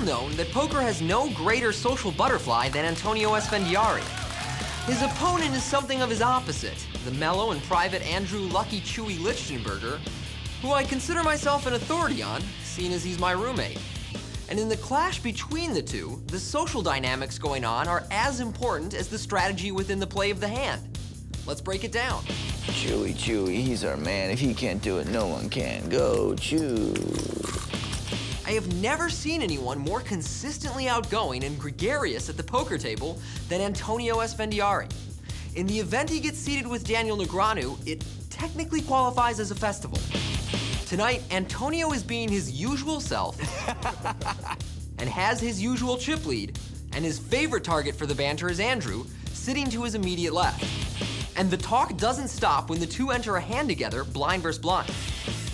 known that poker has no greater social butterfly than Antonio Esfandiari. His opponent is something of his opposite, the mellow and private Andrew LuckyChewy Lichtenberger, who I consider myself an authority on, seeing as he's my roommate. And in the clash between the two, the social dynamics going on are as important as the strategy within the play of the hand. Let's break it down. Chewy, he's our man. If he can't do it, no one can. Go, Chew. I have never seen anyone more consistently outgoing and gregarious at the poker table than Antonio Esfandiari. In the event he gets seated with Daniel Negreanu, it technically qualifies as a festival. Tonight, Antonio is being his usual self and has his usual chip lead, and his favorite target for the banter is Andrew, sitting to his immediate left. And the talk doesn't stop when the two enter a hand together, blind versus blind.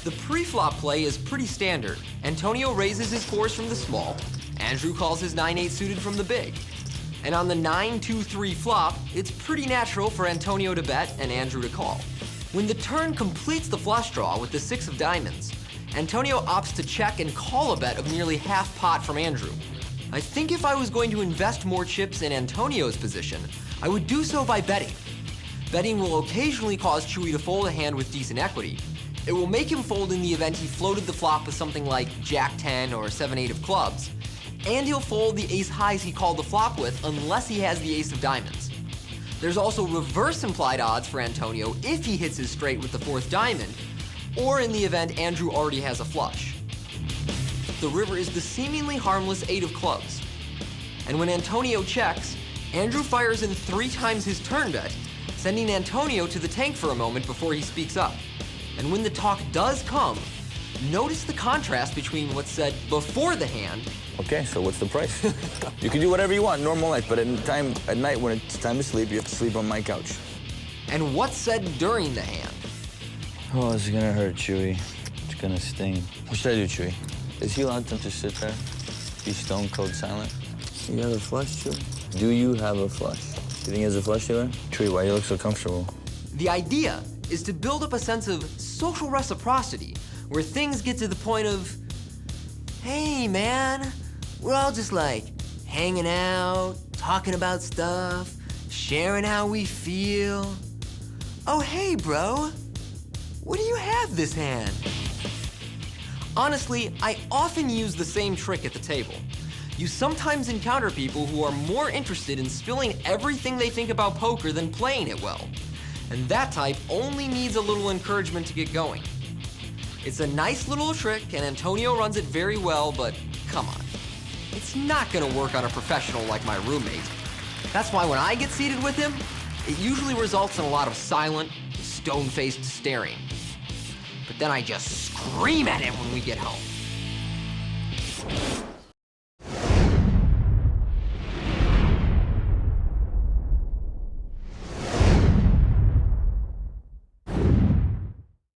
The pre-flop play is pretty standard. Antonio raises his fours from the small, Andrew calls his 9-8 suited from the big. And on the 9-2-3 flop, it's pretty natural for Antonio to bet and Andrew to call. When the turn completes the flush draw with the 6 of diamonds, Antonio opts to check and call a bet of nearly half pot from Andrew. I think if I was going to invest more chips in Antonio's position, I would do so by betting. Betting will occasionally cause Chewy to fold a hand with decent equity. It will make him fold in the event he floated the flop with something like Jack-10 or 7-8 of clubs, and he'll fold the ace-highs he called the flop with unless he has the ace of diamonds. There's also reverse implied odds for Antonio if he hits his straight with the 4th diamond, or in the event Andrew already has a flush. The river is the seemingly harmless 8 of clubs. And when Antonio checks, Andrew fires in 3 times his turn bet, sending Antonio to the tank for a moment before he speaks up. And when the talk does come, notice the contrast between what's said before the hand. Okay, so what's the price? You can do whatever you want, normal life, but at night when it's time to sleep, you have to sleep on my couch. And what's said during the hand. Oh, this is gonna hurt, Chewy. It's gonna sting. What should I do, Chewy? Is he allowed to just sit there, be stone cold silent? You have a flush, Chewy? Do you have a flush? Do you think he has a flush here? Chewy, why do you look so comfortable? The idea is to build up a sense of social reciprocity, where things get to the point of, hey man, we're all just like hanging out, talking about stuff, sharing how we feel. Oh hey bro, what do you have this hand? Honestly, I often use the same trick at the table. You sometimes encounter people who are more interested in spilling everything they think about poker than playing it well. And that type only needs a little encouragement to get going. It's a nice little trick, and Antonio runs it very well, but come on. It's not gonna work on a professional like my roommate. That's why when I get seated with him, it usually results in a lot of silent, stone-faced staring. But then I just scream at him when we get home.